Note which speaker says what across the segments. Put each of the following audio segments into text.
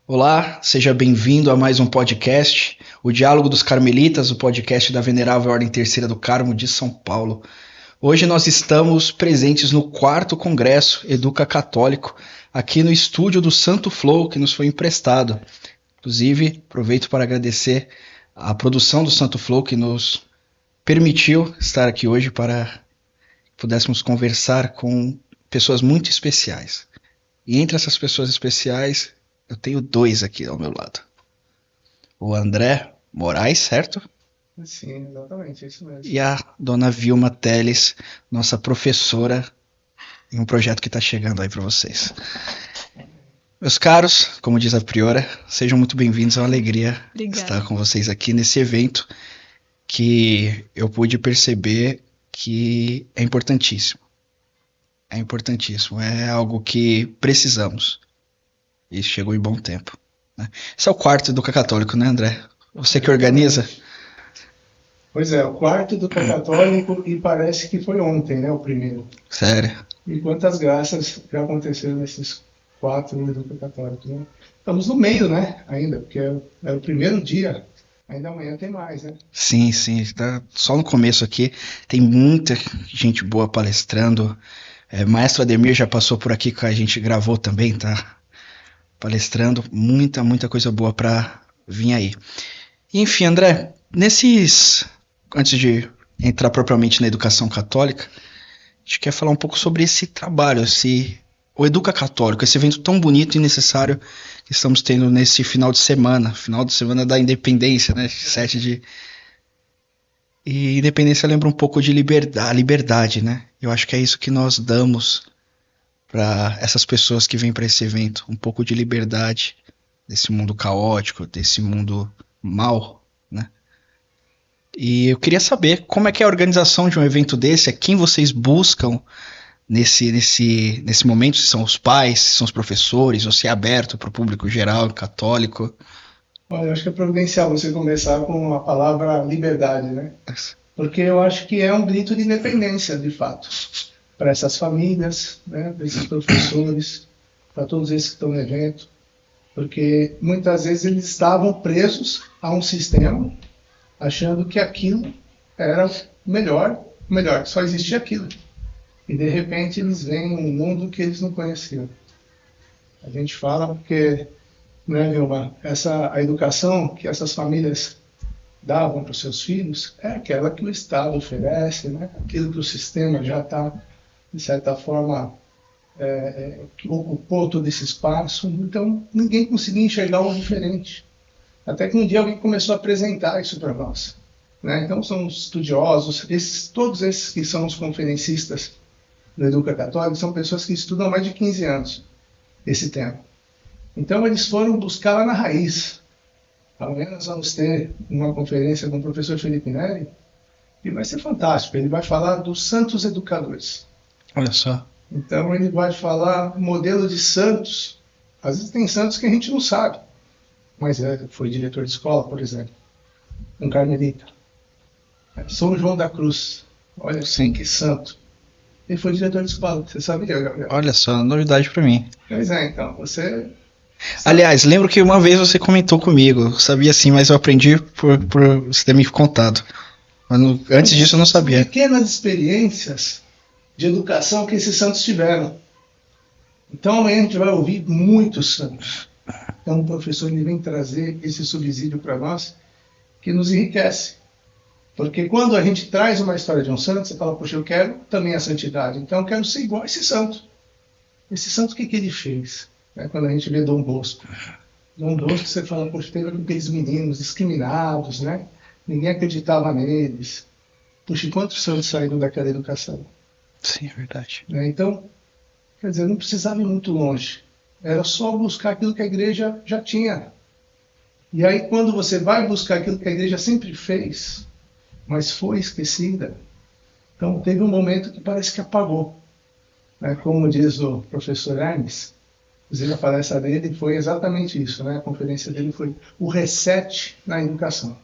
Speaker 1: Olá, seja bem-vindo a mais um podcast, o Diálogo dos Carmelitas, o podcast da Venerável Ordem Terceira do Carmo de São Paulo. Hoje nós estamos presentes no 4º Congresso Educa Católico, aqui no estúdio do Santo Flow, que nos foi emprestado. Inclusive, aproveito para agradecer a produção do Santo Flow, que nos permitiu estar aqui hoje para que pudéssemos conversar com pessoas muito especiais. E entre essas pessoas especiais, eu tenho dois aqui ao meu lado. O André Moraes, certo?
Speaker 2: Sim, exatamente, é isso mesmo.
Speaker 1: E a dona Vilma Teles, nossa professora, em um projeto que está chegando aí para vocês. Meus caros, como diz a priora, sejam muito bem-vindos. É uma alegria estar com vocês aqui nesse evento que eu pude perceber que é importantíssimo. É importantíssimo, é algo que precisamos. E chegou em bom tempo. Né? Esse é o 4º Educa Católico, né, André? Você que organiza?
Speaker 2: Pois é, o 4º Educa Católico e parece que foi ontem, né, o primeiro.
Speaker 1: Sério?
Speaker 2: E quantas graças já aconteceram nesses 4 Educa Católicos, né? Estamos no meio, né, ainda, porque é o primeiro dia. Ainda amanhã tem mais, né?
Speaker 1: Sim, tá só no começo aqui. Tem muita gente boa palestrando. Maestro Ademir já passou por aqui que a gente gravou também, tá? Palestrando, muita coisa boa para vir aí. Enfim, André, antes de entrar propriamente na educação católica, a gente quer falar um pouco sobre esse trabalho, o Educa Católico, esse evento tão bonito e necessário que estamos tendo nesse final de semana da Independência, né? 7 de... E Independência lembra um pouco de liberdade, né? Eu acho que é isso que nós damos para essas pessoas que vêm para esse evento, um pouco de liberdade desse mundo caótico, desse mundo mal, né? E eu queria saber como é que é a organização de um evento desse, quem vocês buscam nesse momento, se são os pais, se são os professores, ou se é aberto para o público geral, católico.
Speaker 2: Olha, eu acho que é providencial você começar com a palavra liberdade, né? Porque eu acho que é um grito de independência, de fato, para essas famílias, né, para esses professores, para todos esses que estão no evento, porque muitas vezes eles estavam presos a um sistema, achando que aquilo era melhor, que só existia aquilo. E de repente eles veem um mundo que eles não conheciam. A gente fala porque, né, Vilma, a educação que essas famílias davam para os seus filhos é aquela que o Estado oferece, né? Aquilo que o sistema já está, de certa forma, que ocupou todo esse espaço. Então, ninguém conseguia enxergar o diferente. Até que um dia alguém começou a apresentar isso para nós. Né? Então, são os estudiosos, todos esses que são os conferencistas do Educa Católico, são pessoas que estudam há mais de 15 anos esse tema. Então, eles foram buscar lá na raiz. Amanhã nós vamos ter uma conferência com o professor Felipe Neri, e vai ser fantástico. Ele vai falar dos santos educadores.
Speaker 1: Olha só.
Speaker 2: Então ele vai falar modelo de santos. Às vezes tem santos que a gente não sabe, mas foi diretor de escola, por exemplo, um carmelita. São João da Cruz, olha sim, que santo. Ele foi diretor de escola, você sabia, Gabriel?
Speaker 1: Olha só, novidade para mim.
Speaker 2: Pois é, então, você...
Speaker 1: Aliás, lembro que uma vez você comentou comigo, eu sabia sim, mas eu aprendi por você ter me contado. Mas antes disso eu não sabia.
Speaker 2: São pequenas experiências de educação que esses santos tiveram. Então amanhã a gente vai ouvir muitos santos. Então o professor ele vem trazer esse subsídio para nós que nos enriquece. Porque quando a gente traz uma história de um santo, você fala, poxa, eu quero também a santidade. Então eu quero ser igual a esse santo. Esse santo, o que ele fez? Quando a gente vê Dom Bosco. Dom Bosco, você fala, poxa, teve aqueles meninos discriminados, né? Ninguém acreditava neles. Puxa, quantos santos saíram daquela educação?
Speaker 1: Sim, é verdade.
Speaker 2: Então, quer dizer, não precisava ir muito longe. Era só buscar aquilo que a igreja já tinha. E aí, quando você vai buscar aquilo que a igreja sempre fez, mas foi esquecida, então teve um momento que parece que apagou. Como diz o professor Hermes, inclusive a palestra dele foi exatamente isso, né? A conferência dele foi o reset na educação.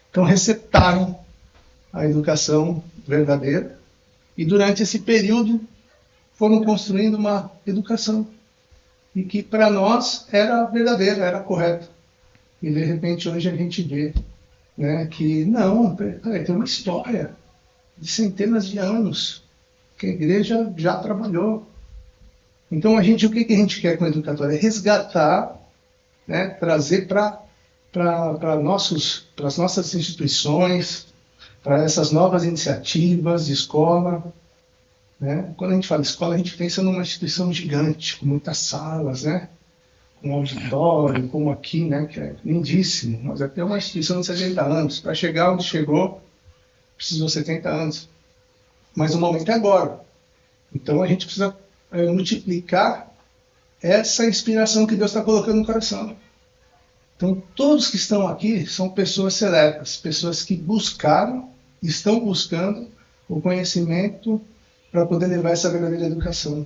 Speaker 2: Então, resetaram a educação verdadeira, e durante esse período foram construindo uma educação e que para nós era verdadeira, era correta. E de repente hoje a gente vê, né, que não, peraí, tem uma história de centenas de anos que a igreja já trabalhou. Então o que a gente quer com o educatório? É resgatar, né, trazer para as nossas instituições, para essas novas iniciativas de escola. Né? Quando a gente fala escola, a gente pensa numa instituição gigante, com muitas salas, né? Um auditório, como aqui, né? Que é lindíssimo, mas até uma instituição de 70 anos. Para chegar onde chegou, precisou 70 anos. Mas o momento é agora. Então a gente precisa multiplicar essa inspiração que Deus está colocando no coração. Então todos que estão aqui são pessoas seletas, pessoas que buscaram, estão buscando o conhecimento para poder levar essa verdadeira educação.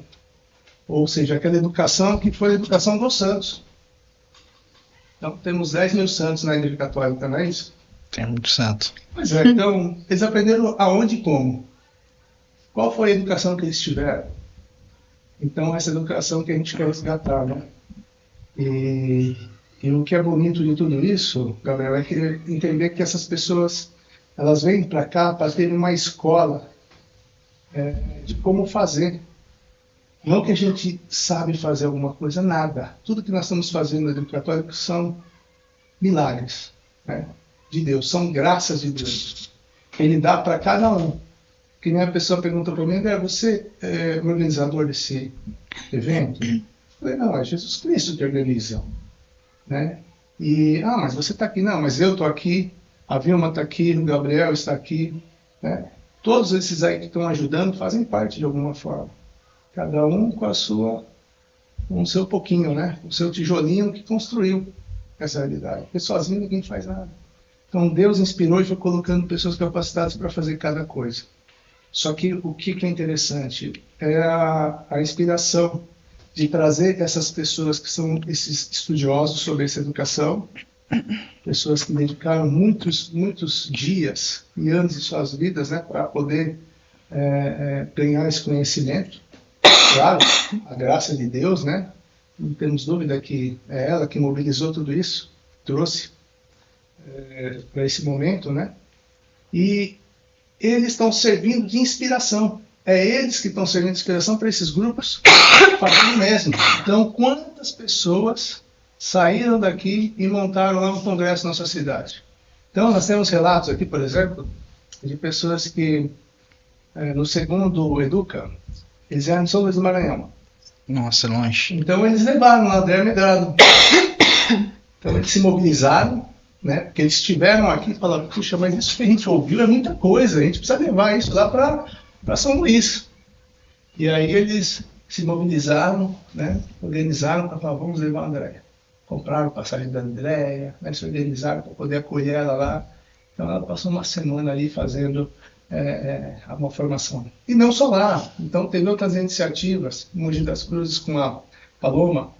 Speaker 2: Ou seja, aquela educação que foi a educação dos santos. Então, temos 10 mil santos na Igreja Católica, não é isso?
Speaker 1: Tem muito santo.
Speaker 2: Pois é, então, eles aprenderam aonde e como. Qual foi a educação que eles tiveram? Então, essa educação que a gente quer resgatar, né? E o que é bonito de tudo isso, Gabriel, é entender que essas pessoas, elas vêm para cá para ter uma escola de como fazer. Não que a gente sabe fazer alguma coisa, nada. Tudo que nós estamos fazendo na Igreja Católica são milagres, né, de Deus, são graças de Deus. Ele dá para cada um. Que nem a pessoa pergunta para mim, André, você é o organizador desse evento? Eu falei, não, é Jesus Cristo que organiza. Né? Mas você está aqui? Não, mas eu estou aqui, a Vilma está aqui, o Gabriel está aqui. Né? Todos esses aí que estão ajudando fazem parte de alguma forma. Cada um com o seu pouquinho, né? O seu tijolinho que construiu essa realidade. Porque sozinho ninguém faz nada. Então Deus inspirou e foi colocando pessoas capacitadas para fazer cada coisa. Só que o que é interessante é a inspiração de trazer essas pessoas que são esses estudiosos sobre essa educação, pessoas que dedicaram muitos dias e anos de suas vidas, né, para poder ganhar esse conhecimento. Claro, a graça de Deus, né? Não temos dúvida que é ela que mobilizou tudo isso, trouxe para esse momento, né? E eles estão servindo de inspiração. É eles que estão servindo de inspiração para esses grupos fazendo o mesmo. Então, quantas pessoas saíram daqui e montaram lá um congresso na nossa cidade? Então, nós temos relatos aqui, por exemplo, de pessoas que, no segundo Educa, eles eram de São Luís do Maranhão.
Speaker 1: Nossa, longe.
Speaker 2: Então, eles levaram lá, deram migrado. Então, eles se mobilizaram, né? Porque eles estiveram aqui e falaram, puxa, mas isso que a gente ouviu é muita coisa, a gente precisa levar isso lá para São Luís. E aí eles se mobilizaram, né? Organizaram para falar, vamos levar a Andréia. Compraram passagem da Andréia, né? Se organizaram para poder acolher ela lá. Então ela passou uma semana ali fazendo uma formação. E não só lá, então teve outras iniciativas, Mogi das Cruzes com a Paloma.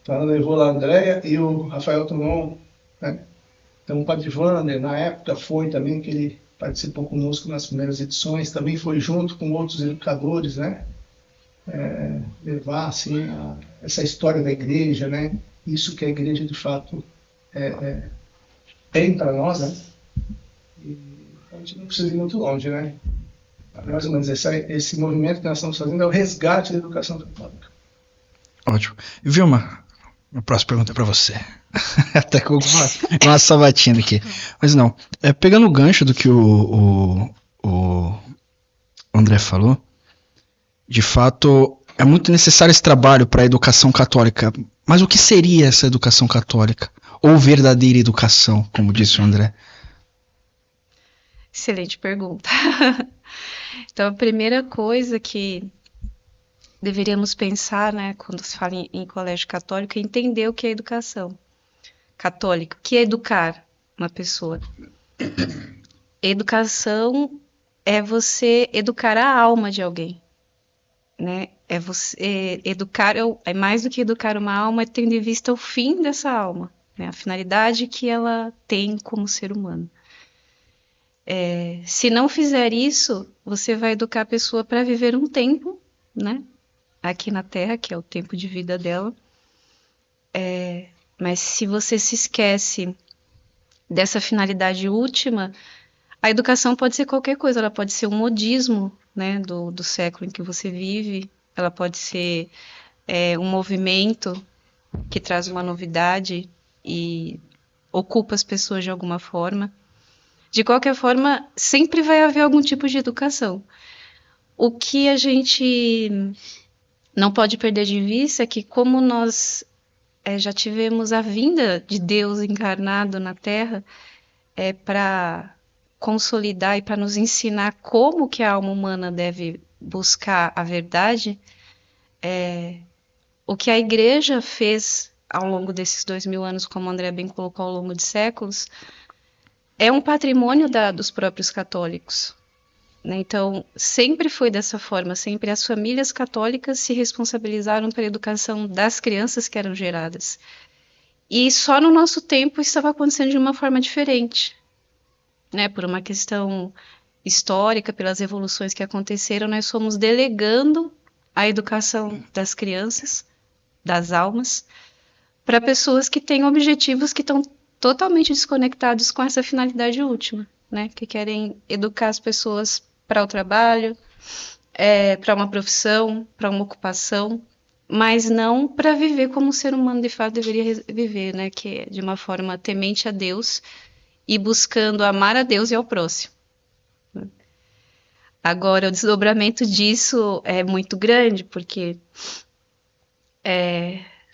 Speaker 2: Então ela levou lá a Andréia e o Rafael Tonon, né? Então o Padre Wander, na época, foi também que ele participou conosco nas primeiras edições, também foi junto com outros educadores, né? Levar assim, essa história da igreja, né? Isso que a igreja de fato tem para nós, né? E a gente não precisa ir muito longe, né? Mais ou menos esse movimento que nós estamos fazendo é o resgate da educação católica.
Speaker 1: Ótimo. Vilma, a próxima pergunta é para você. Até com uma sabatina aqui. Mas não, pegando o gancho do que o André falou, de fato é muito necessário esse trabalho para a educação católica. Mas o que seria essa educação católica? Ou verdadeira educação, como disse o André?
Speaker 3: Excelente pergunta. Então, a primeira coisa que deveríamos pensar, né, quando se fala em colégio católico, é entender o que é educação católica. O que é educar uma pessoa? Educação é você educar a alma de alguém, né? É você educar, é mais do que educar uma alma, é tendo em vista o fim dessa alma, né? A finalidade que ela tem como ser humano. Se não fizer isso, você vai educar a pessoa para viver um tempo, né? Aqui na Terra, que é o tempo de vida dela, Mas se você se esquece dessa finalidade última, a educação pode ser qualquer coisa, ela pode ser um modismo, né, do século em que você vive, ela pode ser um movimento que traz uma novidade e ocupa as pessoas de alguma forma. De qualquer forma, sempre vai haver algum tipo de educação. O que a gente não pode perder de vista é que, como nós já tivemos a vinda de Deus encarnado na Terra, para consolidar e para nos ensinar como que a alma humana deve buscar a verdade, o que a Igreja fez ao longo desses 2000 anos, como o André bem colocou, ao longo de séculos, é um patrimônio dos próprios católicos. Né? Então, sempre foi dessa forma, sempre as famílias católicas se responsabilizaram pela educação das crianças que eram geradas. E só no nosso tempo estava acontecendo de uma forma diferente. Né? Por uma questão histórica, pelas evoluções que aconteceram, nós fomos delegando a educação das crianças, das almas, para pessoas que têm objetivos que estão totalmente desconectados com essa finalidade última, né? Que querem educar as pessoas para o trabalho, para uma profissão, para uma ocupação, mas não para viver como o ser humano de fato deveria viver, né? Que é de uma forma temente a Deus e buscando amar a Deus e ao próximo. Agora, o desdobramento disso é muito grande, porque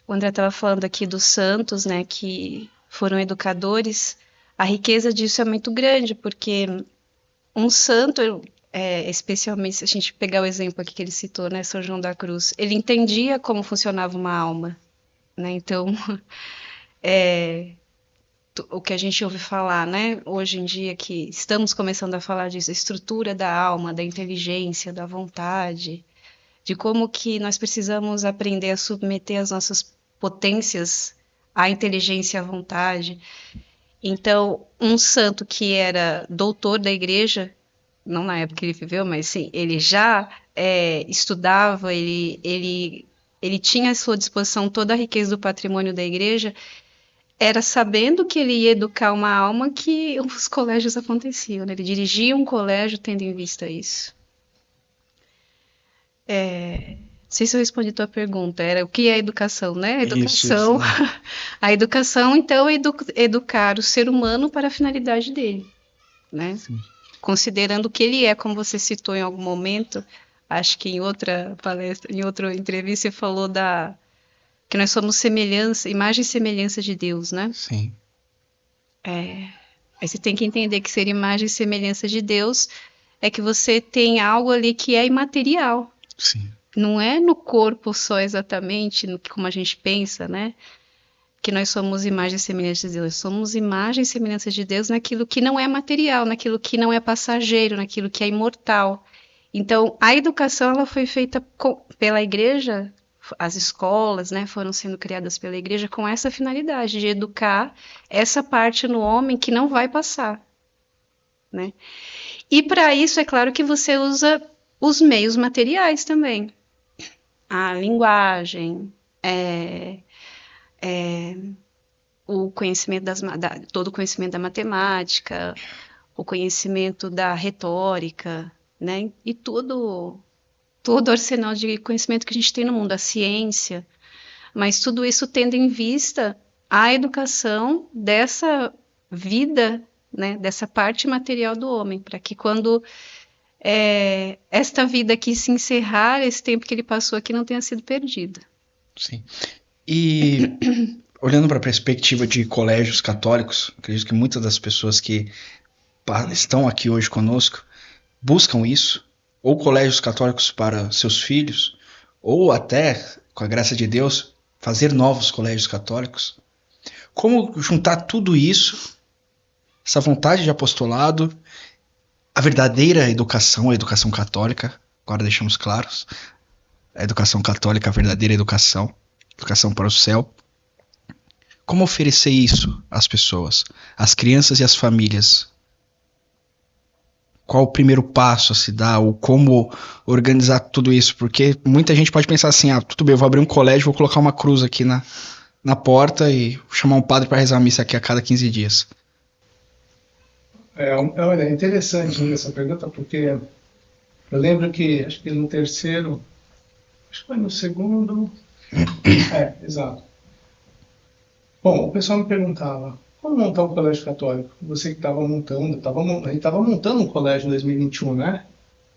Speaker 3: o André estava falando aqui dos santos, né, que foram educadores. A riqueza disso é muito grande, porque um santo, especialmente se a gente pegar o exemplo aqui que ele citou, né, São João da Cruz, ele entendia como funcionava uma alma, né, então o que a gente ouve falar, né, hoje em dia, que estamos começando a falar disso, a estrutura da alma, da inteligência, da vontade, de como que nós precisamos aprender a submeter as nossas potências à inteligência e à vontade. Então, um santo que era doutor da igreja, não na época que ele viveu, mas sim, ele já estudava, ele tinha à sua disposição toda a riqueza do patrimônio da igreja, era sabendo que ele ia educar uma alma que os colégios aconteciam, né? Ele dirigia um colégio tendo em vista isso. Não sei se eu respondi a tua pergunta, era o que é a educação, né? A educação, isso. A educação, então, é educar o ser humano para a finalidade dele, né? Sim. Considerando o que ele é, como você citou em algum momento, acho que em outra palestra, em outra entrevista, você falou que nós somos imagem e semelhança de Deus, né?
Speaker 1: Sim.
Speaker 3: Aí você tem que entender que ser imagem e semelhança de Deus é que você tem algo ali que é imaterial.
Speaker 1: Sim.
Speaker 3: Não é no corpo só exatamente, como a gente pensa, né? Que nós somos imagem e semelhança de Deus. Nós somos imagem e semelhança de Deus naquilo que não é material, naquilo que não é passageiro, naquilo que é imortal. Então, a educação ela foi feita pela igreja, as escolas, né, foram sendo criadas pela igreja com essa finalidade de educar essa parte no homem que não vai passar, né? E para isso, é claro que você usa os meios materiais também. A linguagem, o conhecimento todo o conhecimento da matemática, o conhecimento da retórica, né? E todo o arsenal de conhecimento que a gente tem no mundo, a ciência, mas tudo isso tendo em vista a educação dessa vida, né, dessa parte material do homem, para que quando esta vida aqui se encerrar, esse tempo que ele passou aqui não tenha sido perdido.
Speaker 1: Sim. E olhando para a perspectiva de colégios católicos, acredito que muitas das pessoas que estão aqui hoje conosco buscam isso, ou colégios católicos para seus filhos, ou até, com a graça de Deus, fazer novos colégios católicos. Como juntar tudo isso, essa vontade de apostolado, a verdadeira educação, a educação católica, agora deixamos claros, a educação católica, a verdadeira educação para o céu. Como oferecer isso às pessoas, às crianças e às famílias? Qual o primeiro passo a se dar, ou como organizar tudo isso? Porque muita gente pode pensar assim, tudo bem, eu vou abrir um colégio, vou colocar uma cruz aqui na porta e chamar um padre para rezar a missa aqui a cada 15 dias?
Speaker 2: Olha, é interessante essa pergunta, porque eu lembro que, acho que no terceiro, acho que foi no segundo, exato. Bom, o pessoal me perguntava, como montar um colégio católico? Você que estava montando, a gente estava montando um colégio em 2021, né?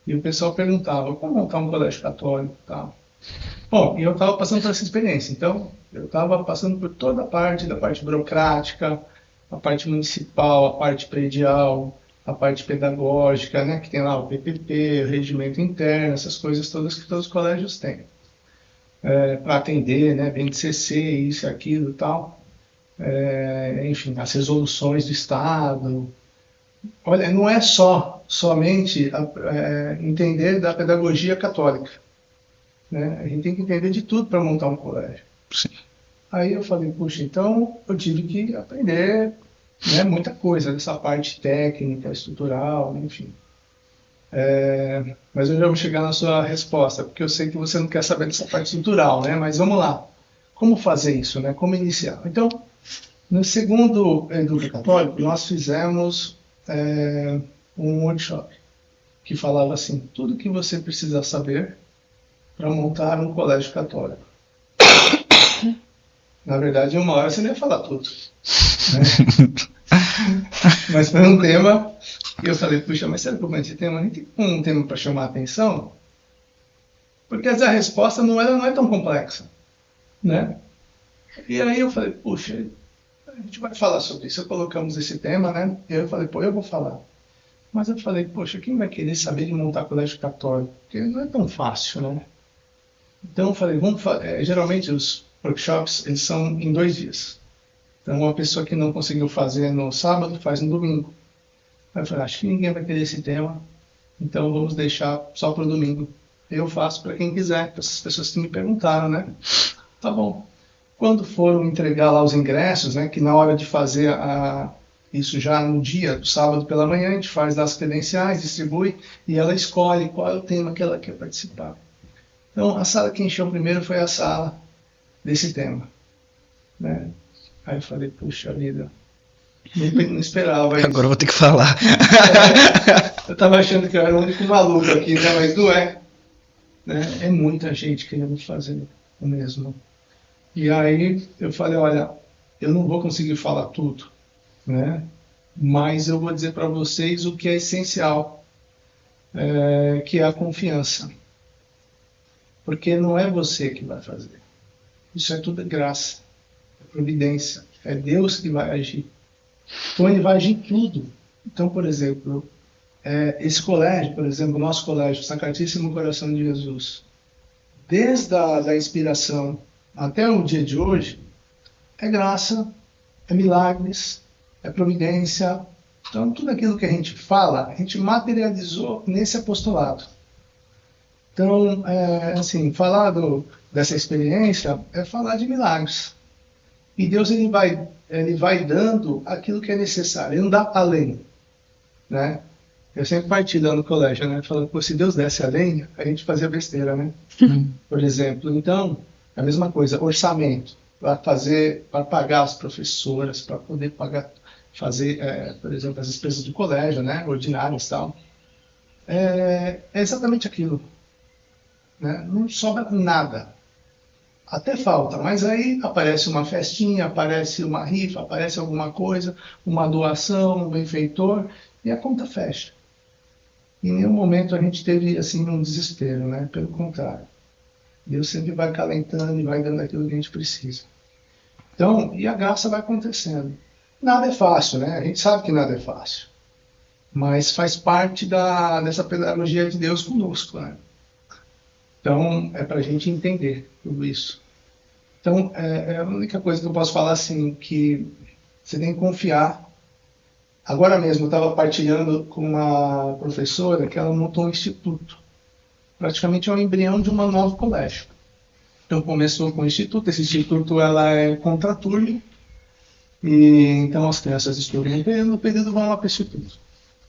Speaker 2: E o pessoal perguntava, como montar um colégio católico e tal. Bom, e eu estava passando por essa experiência, então eu estava passando por toda a parte da parte burocrática, a parte municipal, a parte predial, a parte pedagógica, né, que tem lá o PPP, o regimento interno, essas coisas todas que todos os colégios têm. Para atender, né, BNCC, isso e aquilo e tal. Enfim, as resoluções do Estado. Olha, não é somente entender da pedagogia católica, né? A gente tem que entender de tudo para montar um colégio.
Speaker 1: Sim.
Speaker 2: Aí eu falei, puxa, então eu tive que aprender, né, muita coisa dessa parte técnica, estrutural, enfim. Mas eu já vou chegar na sua resposta, porque eu sei que você não quer saber dessa parte estrutural, né? Mas vamos lá. Como fazer isso, né? Como iniciar? Então, no segundo Educa Católico, nós fizemos um workshop que falava assim, tudo que você precisa saber para montar um colégio católico. Na verdade, em uma hora você não ia falar tudo, né? Mas foi um tema e eu falei, puxa, mas será que eu vou esse tema? Nem tem um tema para chamar a atenção? Porque essa resposta não é tão complexa, né? E aí eu falei, puxa, a gente vai falar sobre isso. Colocamos esse tema, né? E aí eu falei, pô, eu vou falar. Mas eu falei, poxa, quem vai querer saber de montar colégio católico? Porque não é tão fácil, né? Então eu falei, geralmente os workshops, eles são em 2 dias. Então uma pessoa que não conseguiu fazer no sábado, faz no domingo. Aí eu falei, acho que ninguém vai querer esse tema, então vamos deixar só para o domingo. Eu faço para quem quiser, para essas pessoas que me perguntaram, né? Tá bom. Quando foram entregar lá os ingressos, né, que na hora de fazer isso já no dia, do sábado pela manhã, a gente faz as credenciais, distribui, e ela escolhe qual é o tema que ela quer participar. Então, a sala que encheu primeiro foi a sala desse tema, né? Aí eu falei, puxa vida, não esperava isso.
Speaker 1: Agora eu vou ter que falar.
Speaker 2: Eu estava achando que eu era o único maluco aqui, né? Mas não é. Né? É muita gente querendo fazer o mesmo. E aí eu falei, olha, eu não vou conseguir falar tudo, né? Mas eu vou dizer para vocês o que é essencial, que é a confiança. Porque não é você que vai fazer. Isso é tudo graça, é providência. É Deus que vai agir. Então ele vai agir em tudo. Então, por exemplo, esse colégio, por exemplo, o nosso colégio, Sacratíssimo Coração de Jesus, desde a inspiração até o dia de hoje, é graça, é milagres, é providência. Então, tudo aquilo que a gente fala, a gente materializou nesse apostolado. Então, assim, falar dessa experiência é falar de milagres. E Deus ele vai dando aquilo que é necessário, ele não dá além, né? Eu sempre partilho lá no colégio, né? Falando, pô, se Deus desse além, a gente fazia besteira, né? Por exemplo. Então, a mesma coisa, orçamento, para pagar as professoras, para poder fazer, por exemplo, as despesas do colégio, né? Ordinárias e tal. É exatamente aquilo. Né? Não sobra nada. Até falta, mas aí aparece uma festinha, aparece uma rifa, aparece alguma coisa, uma doação, um benfeitor, e a conta fecha. Em nenhum momento a gente teve assim um desespero, né? Pelo contrário. Deus sempre vai calentando e vai dando aquilo que a gente precisa. Então, e a graça vai acontecendo. Nada é fácil, né? A gente sabe que nada é fácil. Mas faz parte dessa pedagogia de Deus conosco, né? Então, é para a gente entender tudo isso. Então, a única coisa que eu posso falar assim, que você tem que confiar. Agora mesmo, eu estava partilhando com uma professora que ela montou um instituto. Praticamente é um embrião de um novo colégio. Então, começou com o instituto. Esse instituto ela é contraturno. E então, as crianças estudam no período vão lá para o instituto.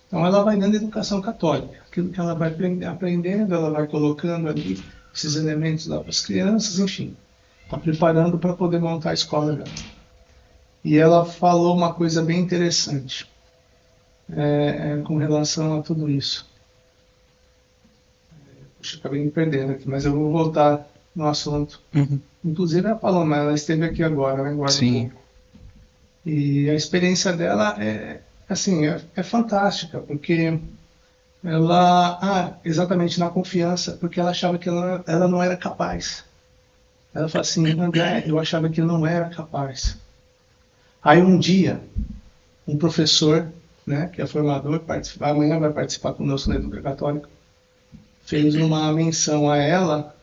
Speaker 2: Então ela vai dando educação católica, aquilo que ela vai aprendendo, ela vai colocando ali esses elementos lá para as crianças, enfim. Está preparando para poder montar a escola dela. E ela falou uma coisa bem interessante com relação a tudo isso. Puxa, acabei me perdendo aqui, mas eu vou voltar no assunto.
Speaker 1: Uhum.
Speaker 2: Inclusive a Paloma, ela esteve aqui agora, né? Agora
Speaker 1: Sim.
Speaker 2: um pouco. E a experiência dela é fantástica, porque ela, exatamente na confiança, porque ela achava que ela não era capaz. Ela falou assim, André, eu achava que eu não era capaz. Aí um dia, um professor, né, que é formador, amanhã vai participar conosco na Educa Católica, fez uma menção a ela,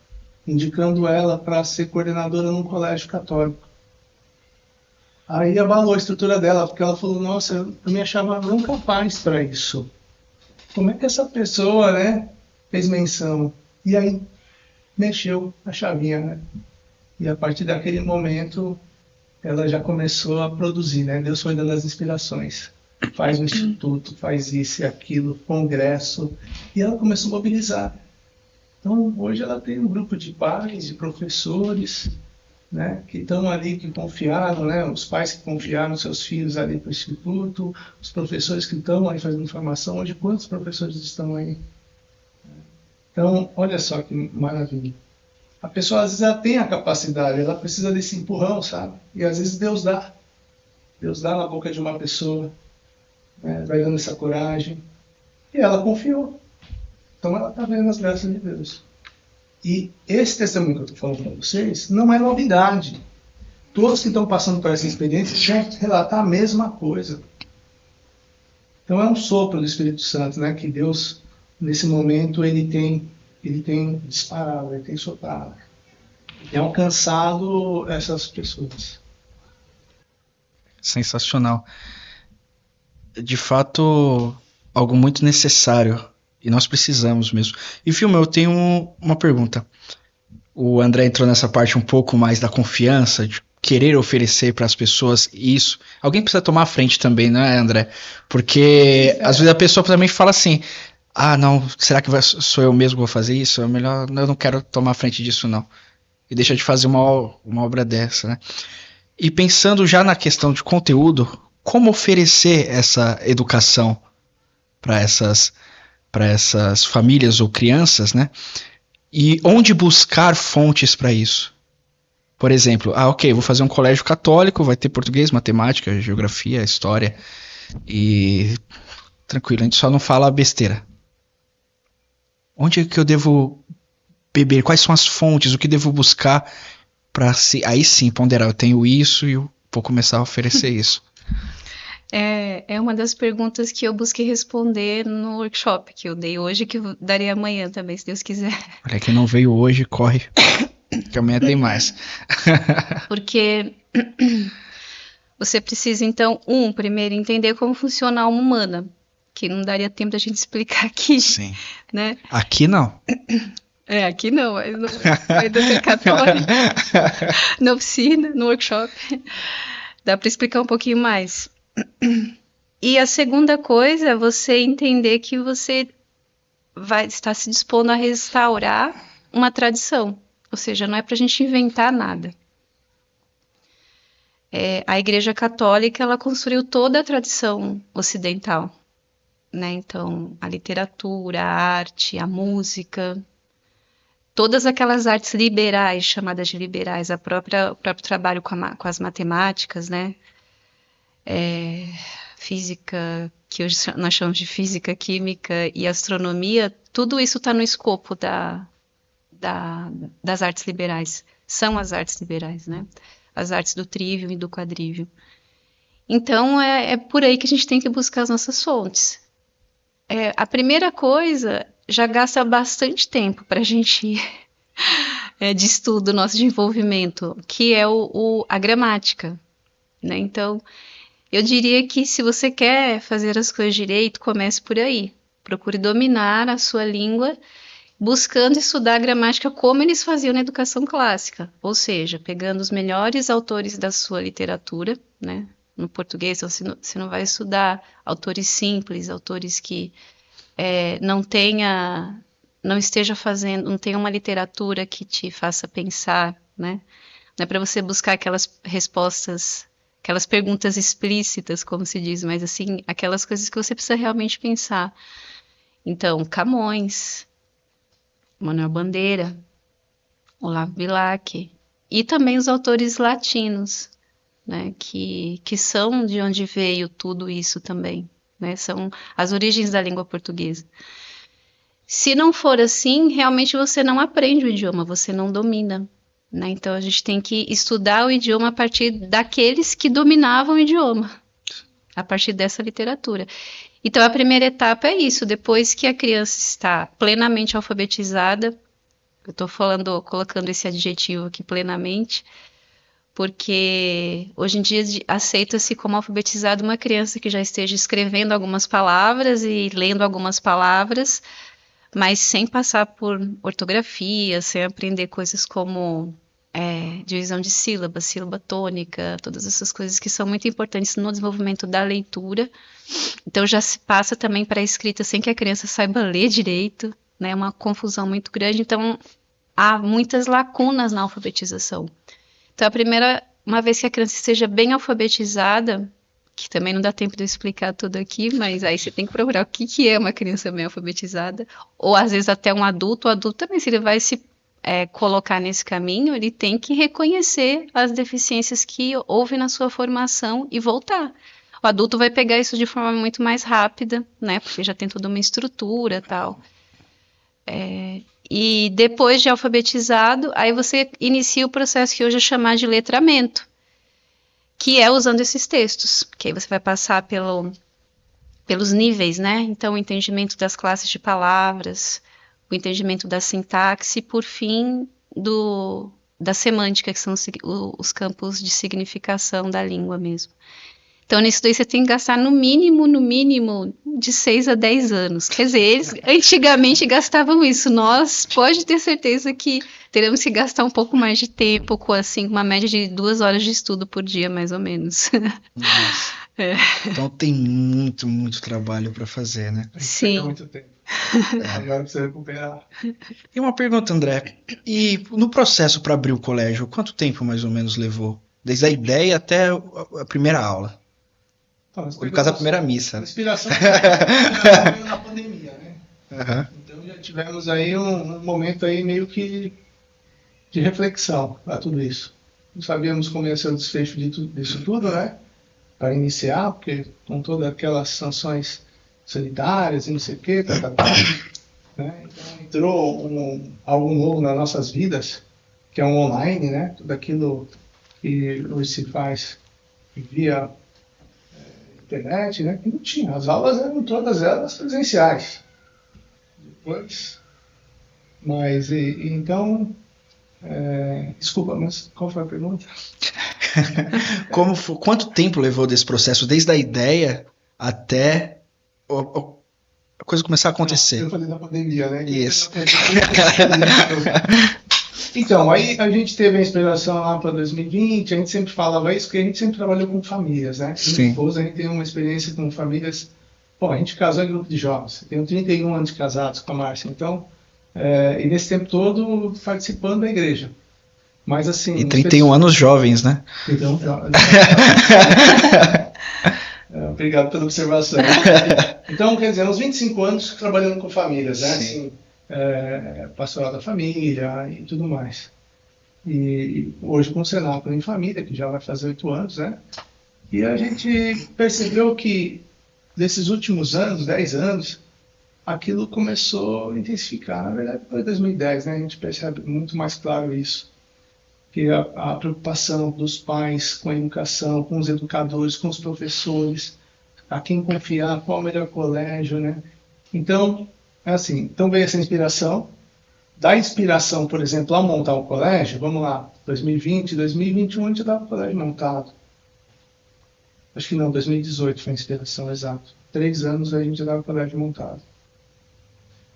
Speaker 2: indicando ela para ser coordenadora num colégio católico. Aí abalou a estrutura dela, porque ela falou, nossa, eu me achava não capaz para isso. Como é que essa pessoa, né, fez menção? E aí mexeu a chavinha, né? E a partir daquele momento, ela já começou a produzir, né? Deus foi dando as inspirações. Faz um instituto, faz isso e aquilo, congresso. E ela começou a mobilizar. Então, hoje ela tem um grupo de pais, de professores, né, que estão ali, que confiaram, né, os pais que confiaram seus filhos ali para o instituto, os professores que estão aí fazendo formação. Hoje, quantos professores estão aí? Então, olha só que maravilha. A pessoa, às vezes, ela tem a capacidade, ela precisa desse empurrão, sabe? E, às vezes, Deus dá. Deus dá na boca de uma pessoa, né, vai dando essa coragem. E ela confiou. Então, ela está vendo as graças de Deus. E esse testemunho que eu estou falando para vocês não é novidade. Todos que estão passando por essa experiência vão relatar a mesma coisa. Então é um sopro do Espírito Santo, né? Que Deus, nesse momento, ele tem disparado, ele tem soprado. E alcançado essas pessoas.
Speaker 1: Sensacional. De fato, algo muito necessário. E nós precisamos mesmo. E, Vilma, eu tenho uma pergunta. O André entrou nessa parte um pouco mais da confiança, de querer oferecer para as pessoas isso. Alguém precisa tomar a frente também, não é, André? Porque às vezes a pessoa também fala assim, ah, não, será que sou eu mesmo que vou fazer isso? É melhor, eu não quero tomar a frente disso, não. E deixa de fazer uma obra dessa, né? E pensando já na questão de conteúdo, como oferecer essa educação para essas famílias ou crianças, né? E onde buscar fontes para isso? Por exemplo, ok, vou fazer um colégio católico, vai ter português, matemática, geografia, história e tranquilo, a gente só não fala besteira. Onde é que eu devo beber? Quais são as fontes? O que devo buscar para aí sim ponderar? Eu tenho isso e eu vou começar a oferecer isso.
Speaker 3: É uma das perguntas que eu busquei responder no workshop que eu dei hoje, que eu darei amanhã também, se Deus quiser.
Speaker 1: Olha, quem não veio hoje, corre, que amanhã tem mais.
Speaker 3: Porque você precisa, então, primeiro entender como funciona a alma humana, que não daria tempo da gente explicar aqui.
Speaker 1: Sim.
Speaker 3: Né?
Speaker 1: Aqui não.
Speaker 3: Aqui não, mas no Educa Católica, na oficina, no workshop, dá para explicar um pouquinho mais. E a segunda coisa é você entender que você vai estar se dispondo a restaurar uma tradição. Ou seja, não é para a gente inventar nada. A Igreja Católica, ela construiu toda a tradição ocidental. Né? Então, a literatura, a arte, a música, todas aquelas artes liberais, chamadas de liberais, o próprio trabalho com as matemáticas, né? Física, que hoje nós chamamos de física, química e astronomia, tudo isso está no escopo das artes liberais. São as artes liberais, né? As artes do trívio e do quadrívio. Então, é por aí que a gente tem que buscar as nossas fontes. A primeira coisa já gasta bastante tempo para a gente de estudo, nosso desenvolvimento, que é a gramática. Né? Então, eu diria que se você quer fazer as coisas direito, comece por aí. Procure dominar a sua língua, buscando estudar a gramática como eles faziam na educação clássica. Ou seja, pegando os melhores autores da sua literatura, né? No português, você não vai estudar autores simples, autores que não tenha uma literatura que te faça pensar, né? Não é para você buscar aquelas respostas, aquelas perguntas explícitas, como se diz, mas assim, aquelas coisas que você precisa realmente pensar. Então, Camões, Manuel Bandeira, Olavo Bilac, e também os autores latinos, né, que são de onde veio tudo isso também, né, são as origens da língua portuguesa. Se não for assim, realmente você não aprende o idioma, você não domina, né? Então a gente tem que estudar o idioma a partir daqueles que dominavam o idioma, a partir dessa literatura. Então a primeira etapa é isso, depois que a criança está plenamente alfabetizada, eu estou colocando esse adjetivo aqui, plenamente, porque hoje em dia aceita-se como alfabetizada uma criança que já esteja escrevendo algumas palavras e lendo algumas palavras, mas sem passar por ortografia, sem aprender coisas como divisão de sílabas, sílaba tônica, todas essas coisas que são muito importantes no desenvolvimento da leitura. Então já se passa também para a escrita sem que a criança saiba ler direito, né? Uma confusão muito grande. Então há muitas lacunas na alfabetização. Então uma vez que a criança esteja bem alfabetizada, que também não dá tempo de eu explicar tudo aqui, mas aí você tem que procurar o que é uma criança bem alfabetizada, ou às vezes até um adulto. O adulto também, se ele vai se colocar nesse caminho, ele tem que reconhecer as deficiências que houve na sua formação e voltar. O adulto vai pegar isso de forma muito mais rápida, né, porque já tem toda uma estrutura e tal. E depois de alfabetizado, aí você inicia o processo que hoje é chamado de letramento, que é usando esses textos, que aí você vai passar pelos níveis, né? Então, o entendimento das classes de palavras, o entendimento da sintaxe, e por fim, da semântica, que são os campos de significação da língua mesmo. Então, nisso daí você tem que gastar no mínimo, de 6 a 10 anos. Quer dizer, eles antigamente gastavam isso. Nós, pode ter certeza que teremos que gastar um pouco mais de tempo, com assim, uma média de 2 horas de estudo por dia, mais ou menos.
Speaker 1: Nossa. Então tem muito, muito trabalho para fazer, né?
Speaker 3: Sim.
Speaker 2: Muito tempo. Agora precisa recuperar.
Speaker 1: E uma pergunta, André. E no processo para abrir o colégio, quanto tempo mais ou menos levou? Desde a ideia até a primeira aula?
Speaker 2: Então,
Speaker 1: No caso, a primeira missa.
Speaker 2: A inspiração veio na pandemia, né?
Speaker 1: Uhum.
Speaker 2: Então já tivemos aí um momento aí meio que de reflexão para tudo isso. Não sabíamos como ia ser o desfecho disso tudo, né? Para iniciar, porque com todas aquelas sanções sanitárias e não sei o quê, né? Então entrou algo novo nas nossas vidas, que é um online, né? Tudo aquilo que hoje se faz via internet, né? Que não tinha. As aulas eram todas elas presenciais. Depois, mas então, desculpa, mas qual foi a pergunta?
Speaker 1: Quanto tempo levou desse processo, desde a ideia até a coisa começar a acontecer?
Speaker 2: Eu falei da pandemia, né?
Speaker 1: Isso.
Speaker 2: Então, aí a gente teve a inspiração lá para 2020, a gente sempre falava isso, porque a gente sempre trabalhou com famílias, né?
Speaker 1: Sim.
Speaker 2: Depois a gente tem uma experiência com famílias. Bom, a gente casou em grupo de jovens, eu tenho 31 anos de casados com a Márcia, então, e nesse tempo todo participando da igreja. Mas assim.
Speaker 1: E 31 anos jovens, né?
Speaker 2: Então, obrigado pela observação. Então, quer dizer, uns 25 anos trabalhando com famílias, né? Assim, pastoral da família e tudo mais. E hoje com o Cenáculo em Família, que já vai fazer 8 anos, né? E a gente percebeu que desses últimos anos, 10 anos, aquilo começou a intensificar. Na verdade, foi 2010, né? A gente percebe muito mais claro isso. Que a preocupação dos pais com a educação, com os educadores, com os professores, a quem confiar, qual o melhor colégio, né? Então, então veio essa inspiração. Da inspiração, por exemplo, a montar um colégio, vamos lá, 2020, 2021 a gente dava o colégio montado. Acho que não, 2018 foi a inspiração, exato. 3 anos a gente dava o colégio montado.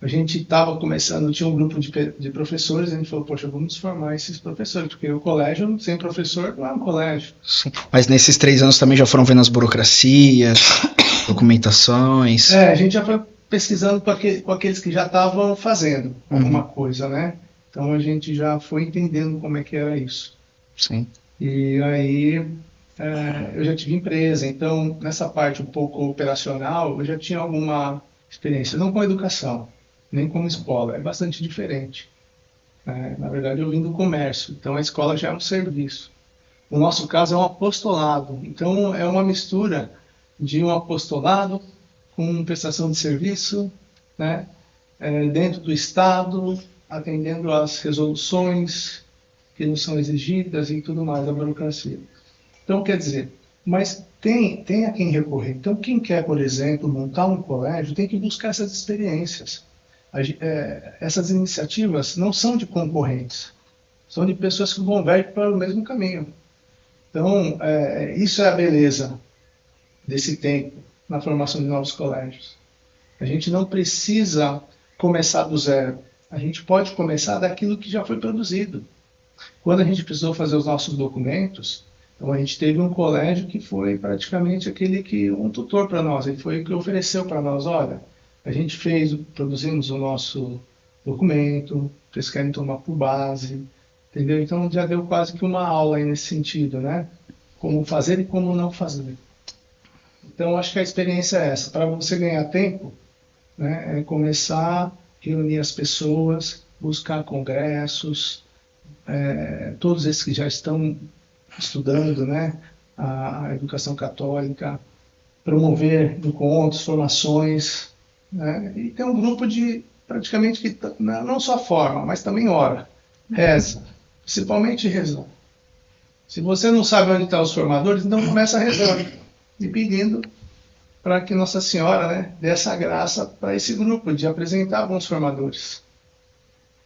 Speaker 2: A gente estava começando, tinha um grupo de professores, a gente falou, poxa, vamos formar esses professores, porque o colégio sem professor não é um colégio.
Speaker 1: Sim. Mas nesses 3 anos também já foram vendo as burocracias, documentações?
Speaker 2: A gente já foi pesquisando com aqueles que já estavam fazendo alguma coisa, né? Então a gente já foi entendendo como é que era isso.
Speaker 1: Sim.
Speaker 2: E aí eu já tive empresa, então nessa parte um pouco operacional eu já tinha alguma experiência, não com educação, nem como escola, é bastante diferente. Na verdade eu vim do comércio, então a escola já é um serviço. No nosso caso é um apostolado, então é uma mistura de um apostolado com prestação de serviço, né? Dentro do Estado, atendendo às resoluções que nos são exigidas e tudo mais, a burocracia. Então, quer dizer, mas tem a quem recorrer. Então, quem quer, por exemplo, montar um colégio, tem que buscar essas experiências. Essas iniciativas não são de concorrentes, são de pessoas que convergem para o mesmo caminho. Então, isso é a beleza desse tempo na formação de novos colégios. A gente não precisa começar do zero. A gente pode começar daquilo que já foi produzido. Quando a gente precisou fazer os nossos documentos, então a gente teve um colégio que foi praticamente aquele que um tutor para nós. Ele foi o que ofereceu para nós, olha, a gente produzimos o nosso documento, vocês querem tomar por base, entendeu? Então já deu quase que uma aula aí nesse sentido, né? Como fazer e como não fazer. Então acho que a experiência é essa. Para você ganhar tempo, né, é começar a reunir as pessoas, buscar congressos, todos esses que já estão estudando, né, a educação católica, promover encontros, formações, né, e tem um grupo de praticamente que não só forma, mas também ora, reza, principalmente reza. Se você não sabe onde estão os formadores, então começa a rezar e pedindo para que Nossa Senhora, né, dê essa graça para esse grupo de apresentar bons formadores.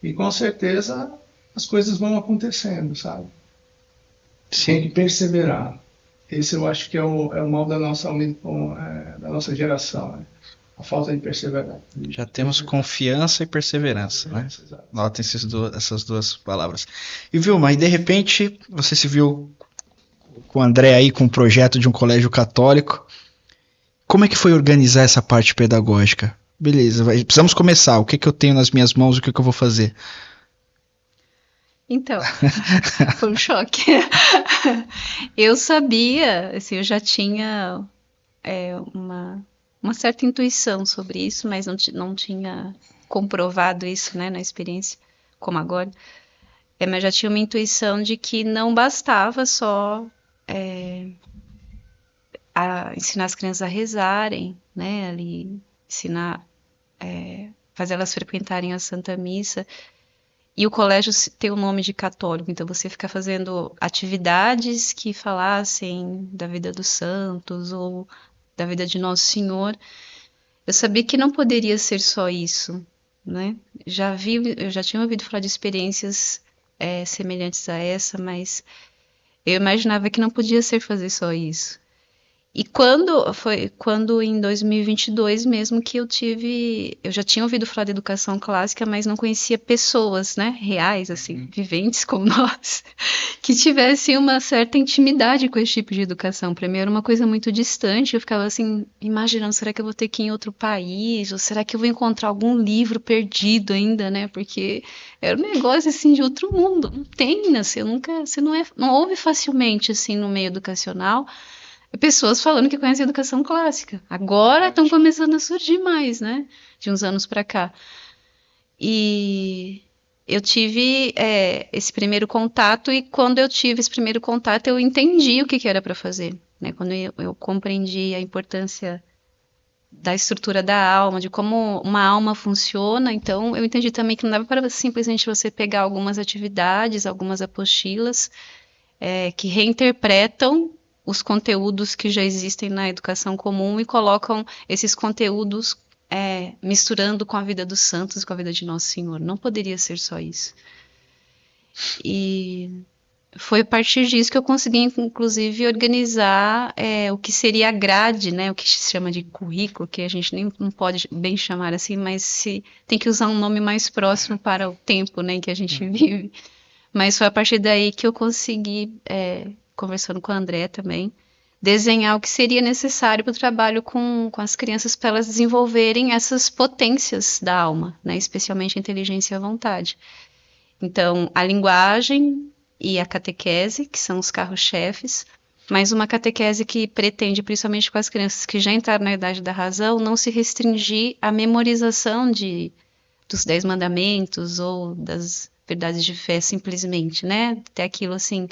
Speaker 2: E com certeza as coisas vão acontecendo, sabe? Tem que perseverar. Esse eu acho que é o mal da nossa geração, né? A falta de perseverança.
Speaker 1: Já temos confiança e perseverança, né?
Speaker 2: Exato.
Speaker 1: Notem essas duas palavras. E Vilma, e de repente você se viu com o André aí com um projeto de um colégio católico. Como é que foi organizar essa parte pedagógica? Beleza, precisamos começar. O que eu tenho nas minhas mãos? O que eu vou fazer?
Speaker 3: Então, foi um choque. Eu sabia, assim, eu já tinha uma certa intuição sobre isso, mas não tinha comprovado isso, né, na experiência, como agora. Mas já tinha uma intuição de que não bastava só ensinar as crianças a rezarem, né, ali, ensinar, fazer elas frequentarem a Santa Missa. E o colégio tem o nome de católico, então você fica fazendo atividades que falassem da vida dos santos ou da vida de Nosso Senhor. Eu sabia que não poderia ser só isso, né? Eu já tinha ouvido falar de experiências semelhantes a essa, mas eu imaginava que não podia ser fazer só isso. E quando em 2022 mesmo que eu já tinha ouvido falar de educação clássica, mas não conhecia pessoas, né, reais, assim, viventes como nós, que tivessem uma certa intimidade com esse tipo de educação. Para mim era uma coisa muito distante, eu ficava assim, imaginando, será que eu vou ter que ir em outro país? Ou será que eu vou encontrar algum livro perdido ainda, né, porque era um negócio, assim, de outro mundo. Não tem, né, você não ouve facilmente, assim, no meio educacional, pessoas falando que conhecem a educação clássica. Agora estão começando a surgir mais, né? De uns anos para cá. E eu tive esse primeiro contato, e quando eu tive esse primeiro contato, eu entendi o que era para fazer, né? Quando eu compreendi a importância da estrutura da alma, de como uma alma funciona, então eu entendi também que não dava para simplesmente você pegar algumas atividades, algumas apostilas que reinterpretam os conteúdos que já existem na educação comum e colocam esses conteúdos misturando com a vida dos santos, com a vida de Nosso Senhor. Não poderia ser só isso. E foi a partir disso que eu consegui, inclusive, organizar o que seria a grade, né, o que se chama de currículo, que a gente nem não pode bem chamar assim, mas tem que usar um nome mais próximo para o tempo, né, em que a gente vive. Mas foi a partir daí que eu consegui, conversando com a André também, desenhar o que seria necessário para o trabalho com as crianças, para elas desenvolverem essas potências da alma, né? Especialmente a inteligência e a vontade. Então, a linguagem e a catequese, que são os carros-chefes, mas uma catequese que pretende, principalmente com as crianças que já entraram na idade da razão, não se restringir à memorização dos 10 mandamentos ou das verdades de fé simplesmente, né? Ter aquilo assim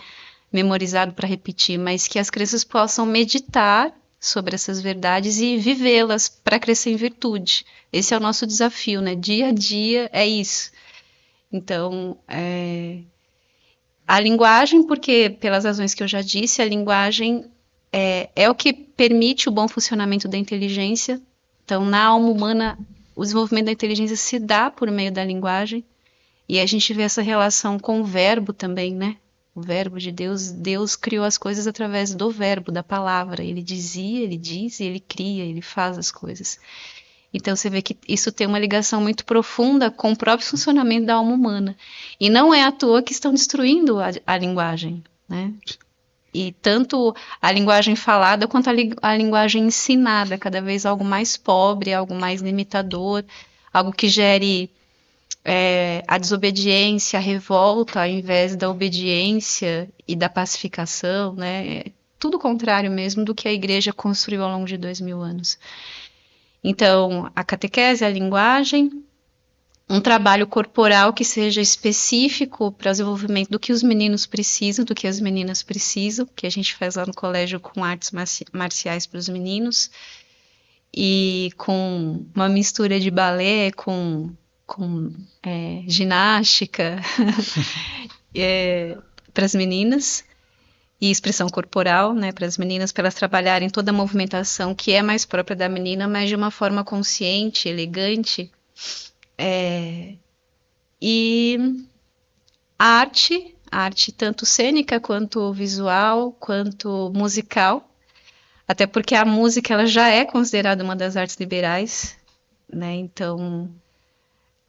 Speaker 3: memorizado para repetir, mas que as crianças possam meditar sobre essas verdades e vivê-las para crescer em virtude. Esse é o nosso desafio, né? Dia a dia é isso. Então, a linguagem, porque pelas razões que eu já disse, a linguagem é o que permite o bom funcionamento da inteligência. Então, na alma humana, o desenvolvimento da inteligência se dá por meio da linguagem, e a gente vê essa relação com o verbo também, né? O verbo de Deus, Deus criou as coisas através do verbo, da palavra. Ele dizia, ele diz, e ele cria, ele faz as coisas. Então você vê que isso tem uma ligação muito profunda com o próprio funcionamento da alma humana. E não é à toa que estão destruindo a linguagem, né? E tanto a linguagem falada quanto a linguagem ensinada, cada vez algo mais pobre, algo mais limitador, algo que gere a desobediência, a revolta, ao invés da obediência e da pacificação, né? É tudo o contrário mesmo do que a igreja construiu ao longo de 2000 anos. Então, a catequese, a linguagem, um trabalho corporal que seja específico para o desenvolvimento do que os meninos precisam, do que as meninas precisam, que a gente faz lá no colégio com artes marciais para os meninos, e com uma mistura de balé com ginástica para as meninas, e expressão corporal, né, para as meninas, para elas trabalharem toda a movimentação que é mais própria da menina, mas de uma forma consciente, elegante. E a arte tanto cênica, quanto visual, quanto musical, até porque a música ela já é considerada uma das artes liberais, né, então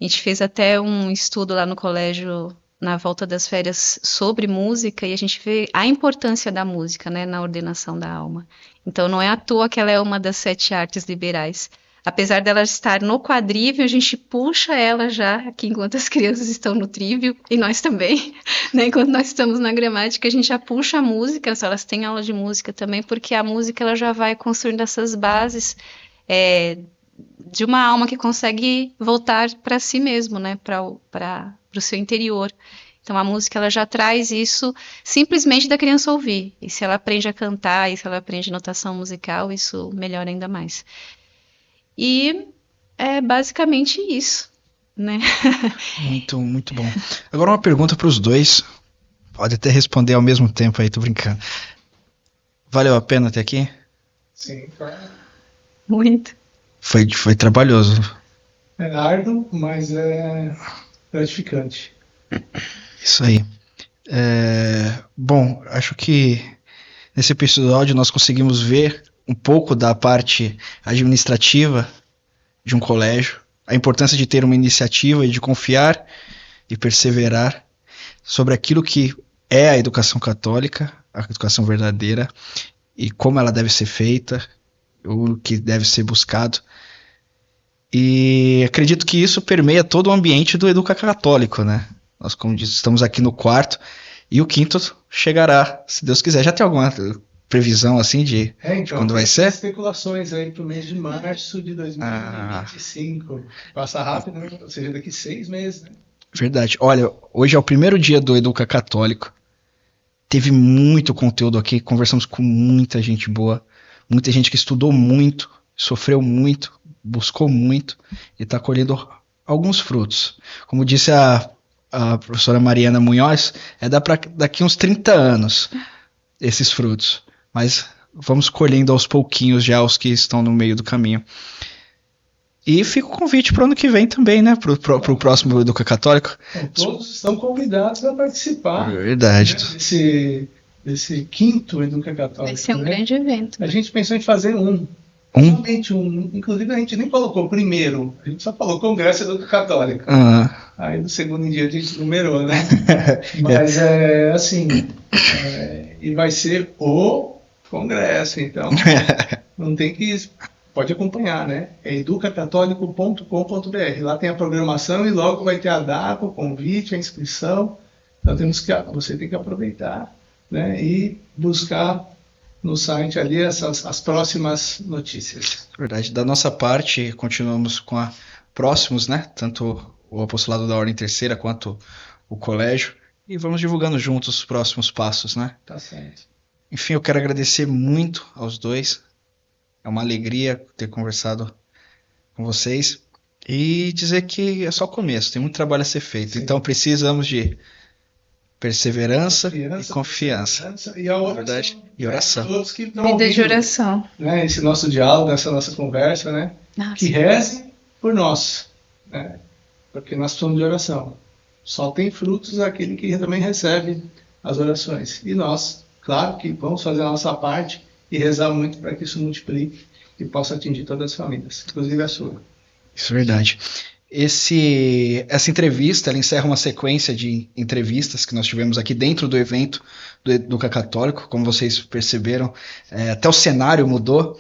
Speaker 3: a gente fez até um estudo lá no colégio, na volta das férias, sobre música, e a gente vê a importância da música, né, na ordenação da alma. Então, não é à toa que ela é uma das 7 artes liberais. Apesar dela estar no quadrívio, a gente puxa ela já aqui enquanto as crianças estão no trívio, e nós também, né, enquanto nós estamos na gramática, a gente já puxa a música, elas têm aula de música também, porque a música ela já vai construindo essas bases de uma alma que consegue voltar para si mesmo, né, para o seu interior. Então a música ela já traz isso simplesmente da criança ouvir. E se ela aprende a cantar, e se ela aprende notação musical, isso melhora ainda mais. E é basicamente isso, né?
Speaker 1: Muito, muito bom. Agora uma pergunta para os dois. Pode até responder ao mesmo tempo aí, tô brincando. Valeu a pena até aqui?
Speaker 2: Sim, claro.
Speaker 3: Muito.
Speaker 1: Foi trabalhoso.
Speaker 2: É árduo, mas é gratificante.
Speaker 1: Isso aí. Bom, acho que nesse episódio nós conseguimos ver um pouco da parte administrativa de um colégio, a importância de ter uma iniciativa e de confiar e perseverar sobre aquilo que é a educação católica, a educação verdadeira, e como ela deve ser feita, o que deve ser buscado. E acredito que isso permeia todo o ambiente do Educa Católico, né? Nós, como disse, estamos aqui no 4º e o 5º chegará, se Deus quiser. Já tem alguma previsão assim de quando vai ser?
Speaker 2: Especulações aí para o mês de março de 2025. Passa rápido, né? Ou seja, daqui 6 meses, né?
Speaker 1: Verdade. Olha, hoje é o primeiro dia do Educa Católico. Teve muito conteúdo aqui, conversamos com muita gente boa, muita gente que estudou muito, sofreu muito, buscou muito e está colhendo alguns frutos. Como disse a professora Mariana Munhoz, daqui uns 30 anos esses frutos. Mas vamos colhendo aos pouquinhos já os que estão no meio do caminho. E fica o convite para o ano que vem também, né? Para o próximo Educa Católico.
Speaker 2: Todos estão convidados a participar.
Speaker 1: Verdade.
Speaker 2: Né, desse 5º Educa Católico.
Speaker 3: Vai ser um grande evento.
Speaker 2: A gente pensou em fazer somente um. Inclusive a gente nem colocou primeiro, a gente só falou Congresso Educa Católico. Aí no segundo dia a gente numerou, né? Mas e vai ser o Congresso, então não tem que... Pode acompanhar, né? É educacatólico.com.br. Lá tem a programação e logo vai ter a data, o convite, a inscrição. Então você tem que aproveitar, né, e buscar no site ali as próximas notícias.
Speaker 1: Verdade. Da nossa parte, continuamos com a próximos, né? Tanto o apostolado da Ordem Terceira quanto o colégio. E vamos divulgando juntos os próximos passos, né?
Speaker 2: Tá certo.
Speaker 1: Enfim, eu quero agradecer muito aos dois. É uma alegria ter conversado com vocês. E dizer que é só o começo, tem muito trabalho a ser feito.
Speaker 2: Sim.
Speaker 1: Então precisamos de perseverança e confiança.
Speaker 2: E a oração.
Speaker 1: Verdade. E oração.
Speaker 2: Todos que estão
Speaker 3: Vida de
Speaker 2: ouvindo,
Speaker 3: oração.
Speaker 2: né, esse nosso diálogo, essa nossa conversa, né? Que rezem por nós, né? Porque nós precisamos de oração. Só tem frutos aquele que também recebe as orações. E nós, claro que vamos fazer a nossa parte e rezar muito para que isso multiplique e possa atingir todas as famílias, inclusive a sua.
Speaker 1: Isso é verdade. Essa entrevista ela encerra uma sequência de entrevistas que nós tivemos aqui dentro do evento do Educa Católico. Como vocês perceberam, até o cenário mudou.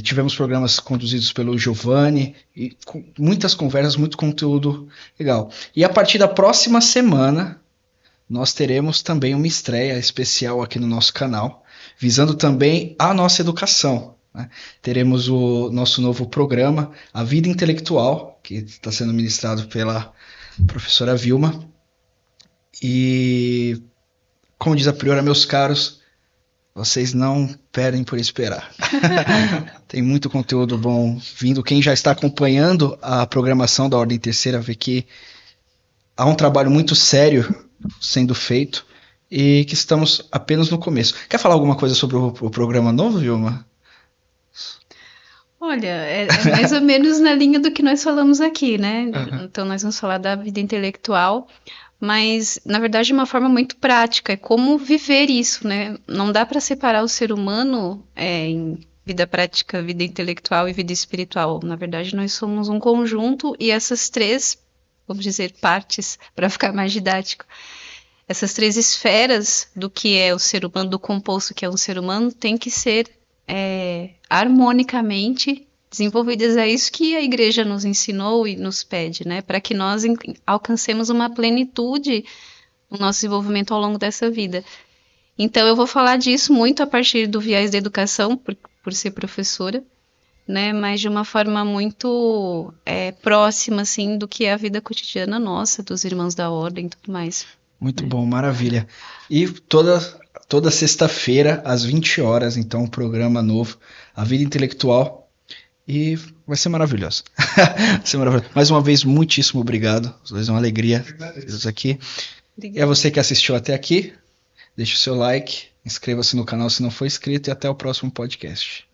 Speaker 1: Tivemos programas conduzidos pelo Giovanni e com muitas conversas, muito conteúdo legal. E a partir da próxima semana nós teremos também uma estreia especial aqui no nosso canal, visando também a nossa educação, né? Teremos o nosso novo programa, A Vida Intelectual, que está sendo ministrado pela professora Vilma. E, como diz a priora, meus caros, vocês não perdem por esperar. Tem muito conteúdo bom vindo. Quem já está acompanhando a programação da Ordem Terceira vê que há um trabalho muito sério sendo feito e que estamos apenas no começo. Quer falar alguma coisa sobre o programa novo, Vilma?
Speaker 3: Olha, é mais ou menos na linha do que nós falamos aqui, né? Então nós vamos falar da vida intelectual, mas na verdade de uma forma muito prática, é como viver isso, né? Não dá para separar o ser humano em vida prática, vida intelectual e vida espiritual. Na verdade nós somos um conjunto e essas três, vamos dizer, partes, para ficar mais didático, essas três esferas do que é o ser humano, do composto que é um ser humano, tem que ser harmonicamente desenvolvidas. É isso que a igreja nos ensinou e nos pede, né? Para que nós alcancemos uma plenitude no nosso desenvolvimento ao longo dessa vida. Então eu vou falar disso muito a partir do viés da educação, por ser professora, né? Mas de uma forma muito próxima, assim, do que é a vida cotidiana nossa, dos irmãos da ordem e tudo mais.
Speaker 1: Muito bom, maravilha. E toda sexta-feira, às 20 horas, então, um programa novo, A Vida Intelectual, e vai ser maravilhoso. Vai ser maravilhoso. Mais uma vez, muitíssimo obrigado. Os dois, uma alegria ter aqui. Obrigada. E a você que assistiu até aqui, deixe o seu like, inscreva-se no canal se não for inscrito e até o próximo podcast.